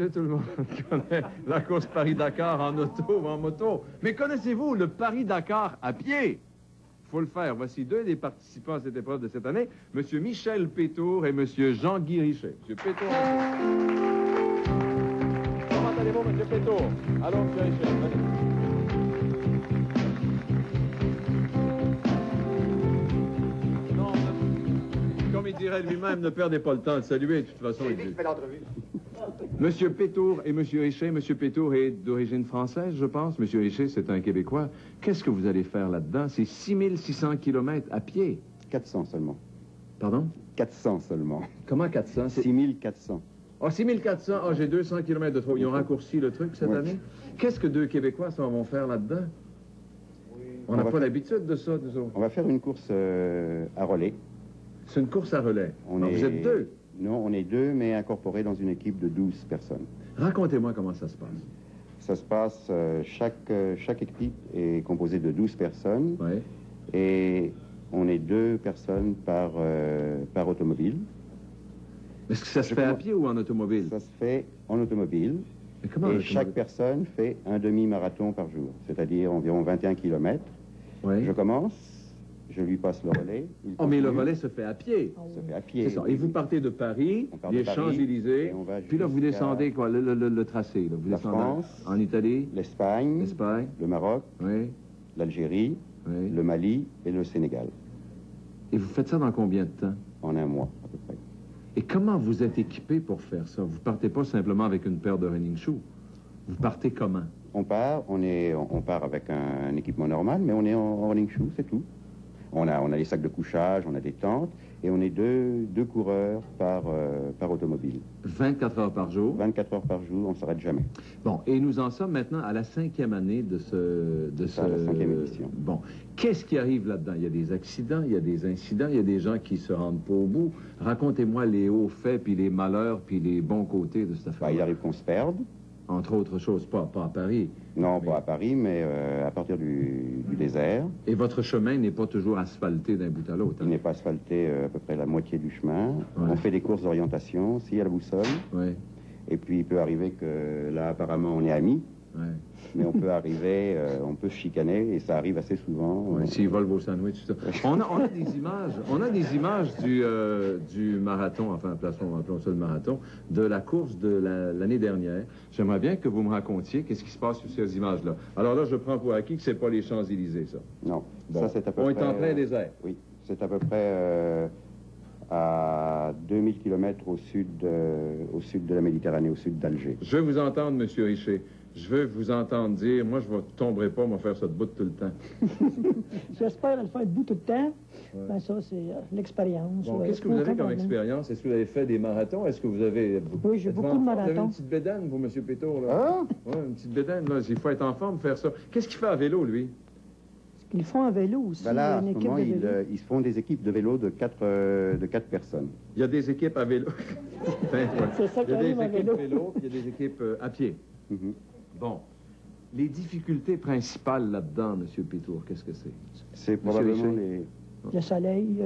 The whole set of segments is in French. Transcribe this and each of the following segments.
Tout le monde connaît la course Paris-Dakar en auto ou en moto. Mais connaissez-vous le Paris-Dakar à pied? Il faut le faire. Voici deux des participants à cette épreuve de cette année, M. Michel Pétour et M. Jean-Guy Richet. M. Pétour. Comment allez-vous, M. Pétour? Allons, M. Richet, venez. Non, comme il dirait lui-même, ne perdez pas le temps de saluer. De toute façon, il dit. Monsieur Pétour et Monsieur Richet. Monsieur Pétour est d'origine française, je pense. Monsieur Richet, c'est un Québécois. Qu'est-ce que vous allez faire là-dedans? C'est 6600 km à pied. 400 seulement. Pardon? 400 seulement. Comment 400? 6400. Oh, 6400. Oh, j'ai 200 km de trop. Ils ont raccourci le truc cette année. Qu'est-ce que deux Québécois s'en vont faire là-dedans? On n'a pas l'habitude de ça, nous autres. On va faire une course à relais. C'est une course à relais. Vous êtes deux? Non, on est deux, mais incorporés dans une équipe de 12 personnes. Racontez-moi comment ça se passe. Ça se passe, chaque équipe est composée de 12 personnes. Oui. Et on est 2 personnes par automobile. Est-ce que ça se fait à pied ou en automobile? Ça se fait en automobile. Mais comment et chaque personne fait un demi-marathon par jour, c'est-à-dire environ 21 km. Oui. Je commence, je lui passe le relais. Oh, mais le relais se fait à pied. Se fait à pied. C'est ça. Et vous partez de Paris, les Champs-Élysées, puis là, vous descendez quoi, le tracé. Là. Vous la descendez France, en Italie, l'Espagne, le Maroc, oui. l'Algérie, Oui. le Mali et le Sénégal. Et vous faites ça dans combien de temps? En un mois, à peu près. Et comment vous êtes équipé pour faire ça? Vous partez pas simplement avec une paire de running shoes. Vous partez comment? On part avec un équipement normal, mais on est en running shoe, c'est tout. On a les sacs de couchage, on a des tentes, et on est deux coureurs par automobile. 24 heures par jour? 24 heures par jour, on ne s'arrête jamais. Bon, et nous en sommes maintenant à la 5e année de la 5e édition. Bon, qu'est-ce qui arrive là-dedans? Il y a des accidents, il y a des incidents, il y a des gens qui se rendent pas au bout. Racontez-moi les hauts faits, puis les malheurs, puis les bons côtés de cette affaire. Il arrive qu'on se perde. Entre autres choses, pas à Paris. Non, pas à Paris, mais à partir du désert. Et votre chemin n'est pas toujours asphalté d'un bout à l'autre. Hein? Il n'est pas asphalté à peu près la moitié du chemin. Ouais. On fait des courses d'orientation, s'il y a la boussole. Ouais. Et puis il peut arriver que là, apparemment, on est amis. Ouais. Mais on peut arriver, on peut se chicaner, et ça arrive assez souvent. Ouais, s'ils volent vos sandwichs, tout ça. On a des images du marathon, enfin, appelons ça le marathon, de la course de l'année dernière. J'aimerais bien que vous me racontiez qu'est-ce qui se passe sur ces images-là. Alors là, je prends pour acquis que c'est pas les Champs-Élysées, ça. Non, bon. Ça c'est à peu près... On est en plein désert. Oui, c'est à peu près à 2000 km au sud de la Méditerranée, au sud d'Alger. Je veux vous entendre, M. Richet. Je veux vous entendre dire, moi, je ne tomberai pas, moi, faire ça debout tout le temps. J'espère le faire debout tout le temps. Ouais. Ben ça, c'est l'expérience. Bon, qu'est-ce que vous avez comme expérience? Est-ce que vous avez fait des marathons? Est-ce que vous avez... Oui, j'ai beaucoup de marathons. Vous avez une petite bédaine, vous, M. Pétour, là? Ah? Oui, une petite bédaine, là. Il faut être en forme pour faire ça. Qu'est-ce qu'il fait à vélo, lui? Ils font un vélo aussi. Ben là, ils font des équipes de vélo de 4 personnes. Il y a des équipes à vélo. Ben, c'est ça il y a des équipes à vélo, puis il y a des équipes à pied. Bon. Les difficultés principales là-dedans, M. Pétour, qu'est-ce que c'est? C'est probablement le soleil,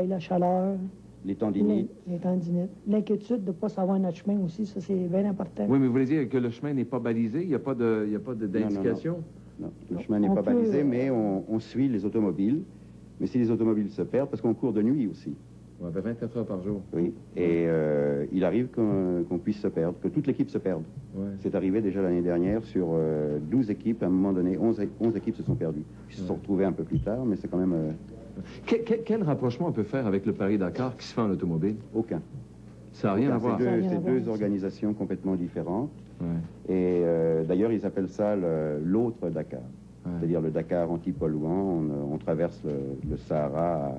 la chaleur. Les tendinites. Les tendinites. L'inquiétude de ne pas savoir notre chemin aussi, ça, c'est bien important. Oui, mais vous voulez dire que le chemin n'est pas balisé? Il n'y a pas d'indication? Non, le chemin n'est pas balisé, mais on suit les automobiles. Mais si les automobiles se perdent, parce qu'on court de nuit aussi. Ouais, 24 heures par jour. Oui, et il arrive qu'on puisse se perdre, que toute l'équipe se perde. Ouais. C'est arrivé déjà l'année dernière sur 12 équipes, à un moment donné, 11 équipes se sont perdues. Ils se sont retrouvés un peu plus tard, mais c'est quand même... Quel rapprochement on peut faire avec le Paris-Dakar qui se fait en automobile? Aucun. Ça n'a rien à voir. C'est deux organisations complètement différentes. Ouais. Et d'ailleurs, ils appellent ça l'autre Dakar. Ouais. C'est-à-dire le Dakar anti-polluant. On traverse le Sahara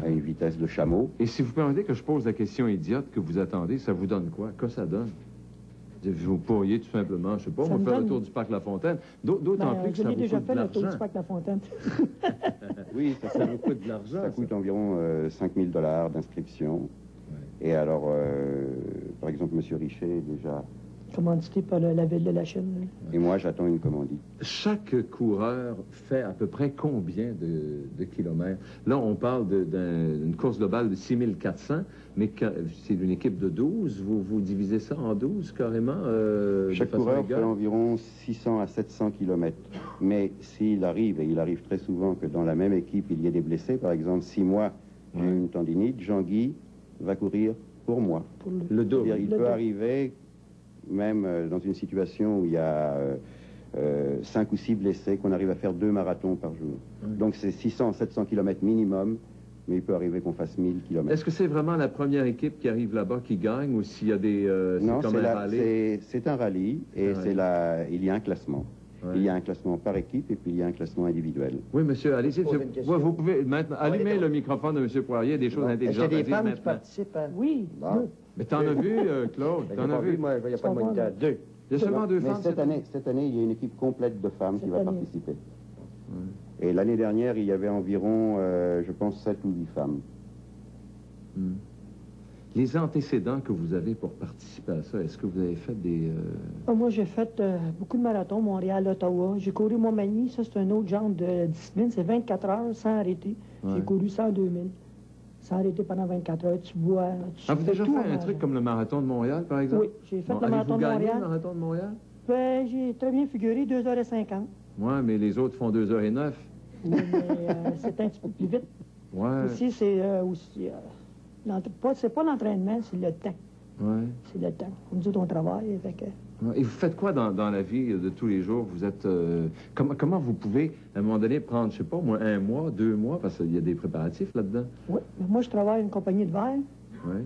à une vitesse de chameau. Et si vous permettez que je pose la question idiote que vous attendez, ça vous donne quoi? Que ça donne? Vous pourriez tout simplement, je sais pas, faire le tour du parc La Fontaine. D'autant plus que ça vous coûte de l'argent. J'ai déjà fait le tour du parc La Fontaine. Oui, ça vous coûte de l'argent. Ça coûte environ 5 000 $ d'inscription. Ouais. Et alors, par exemple, M. Richet, déjà, Commandité par la ville de la Chine. Et moi, j'attends une commandite. Chaque coureur fait à peu près combien de kilomètres? Là, on parle d'une course globale de 6400, mais c'est une équipe de 12. Vous divisez ça en 12 carrément? Chaque coureur fait environ 600 à 700 kilomètres. Mais s'il arrive, et il arrive très souvent que dans la même équipe, il y ait des blessés, par exemple, si moi j'ai une tendinite, Jean-Guy va courir pour moi. Pour le double. Il peut arriver, même dans une situation où il y a 5 ou 6 blessés, qu'on arrive à faire 2 marathons par jour. Donc c'est 600, 700 km minimum, mais il peut arriver qu'on fasse 1000 km. Est-ce que c'est vraiment la première équipe qui arrive là-bas qui gagne, ou s'il y a des... non, c'est un rallye, et il y a un classement. Ouais. Il y a un classement par équipe, et puis il y a un classement individuel. Oui, monsieur, allez-y. Vous pouvez maintenant allumer le microphone de monsieur Poirier, des choses intelligentes. Est-ce qu'il y a des femmes qui participent? Oui. Bon. Mais t'en as vu, Claude? T'en as vu? Moi, il n'y a pas de moyen de 2. Il y a seulement 2 femmes. Cette année, il y a une équipe complète de femmes qui va participer. Et l'année dernière, il y avait environ, je pense, 7 ou 8 femmes. Les antécédents que vous avez pour participer à ça, est-ce que vous avez fait des... Moi, j'ai fait beaucoup de marathons, Montréal, Ottawa. J'ai couru Montmagny, ça c'est un autre genre de discipline, c'est 24 heures sans arrêter. J'ai couru 102 000. Sans arrêter pendant 24 heures, tu bois, tu vous avez déjà fait un truc comme le marathon de Montréal, par exemple? Oui, j'ai fait le marathon de Montréal. Avez-vous gagné le marathon de Montréal? Ben, j'ai très bien figuré, 2h50. Oui, mais les autres font 2h09. Oui, mais c'est un petit peu plus vite. Ouais. Ici, c'est aussi... c'est pas l'entraînement, c'est le temps. Oui. C'est le temps. Comme nous autres, on travaille avec... Et vous faites quoi dans la vie de tous les jours? Vous êtes... comment vous pouvez, à un moment donné, prendre, je sais pas, moi, 1 mois, 2 mois, parce qu'il y a des préparatifs là-dedans? Oui. Moi, je travaille à une compagnie de verre. Oui.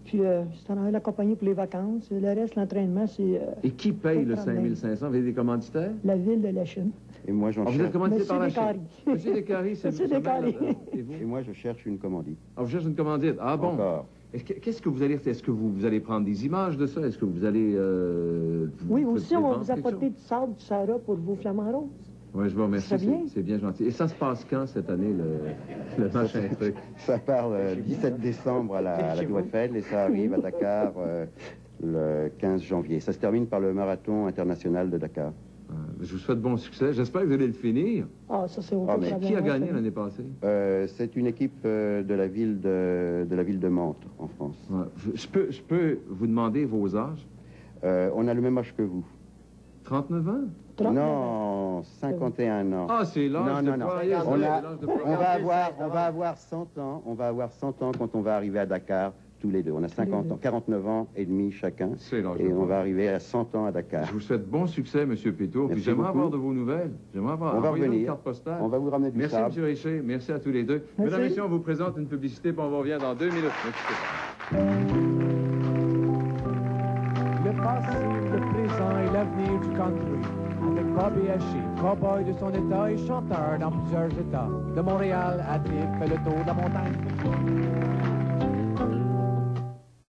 Puis, je travaille à la compagnie pour les vacances. Le reste, l'entraînement, c'est... Et qui paye le 5500? Vous avez des commanditaires? La ville de la Chine. Et moi, j'en cherche... Vous êtes commandité par la Chine? Monsieur Descaries, c'est Monsieur Descaries. Et moi, je cherche une commandite. Ah, vous cherchez une commandite? Ah bon? Encore. Qu'est-ce que vous allez faire? Est-ce que vous allez prendre des images de ça? Est-ce que vous allez... oui, aussi, on va vous apporter du sable, du Sahara pour vos flamants roses. Oui, je vous remercie. C'est bien gentil. Et ça se passe quand, cette année, le machin truc? Ça part le 17 décembre à la Tour Eiffel, et ça arrive à Dakar le 15 janvier. Ça se termine par le marathon international de Dakar. Je vous souhaite bon succès. J'espère que vous allez le finir. Ah, ça c'est Qui a gagné l'année passée? C'est une équipe de la ville de Mantes, en France. Ouais. Je peux vous demander vos âges? On a le même âge que vous. 39 ans? 39 non, 51 ans. Ah, c'est l'âge de Poirier. On va avoir 100 ans. On va avoir 100 ans quand on va arriver à Dakar. Tous les deux. On a 50 ans, 49 ans et demi chacun. Et on va arriver à 100 ans à Dakar. Je vous souhaite bon succès, M. Pétour. J'aimerais avoir de vos nouvelles. J'aimerais avoir on va revenir. Une carte postale. On va vous ramener du Merci, sable. M. Richer. Merci à tous les deux. Merci. Mesdames et messieurs, on vous présente une publicité, puis on vous revient dans 2 minutes. Le passé, le présent et l'avenir du country. Avec Bobby Hachey, cowboy de son état et chanteur dans plusieurs états. De Montréal à Trip, fait le tour de la montagne.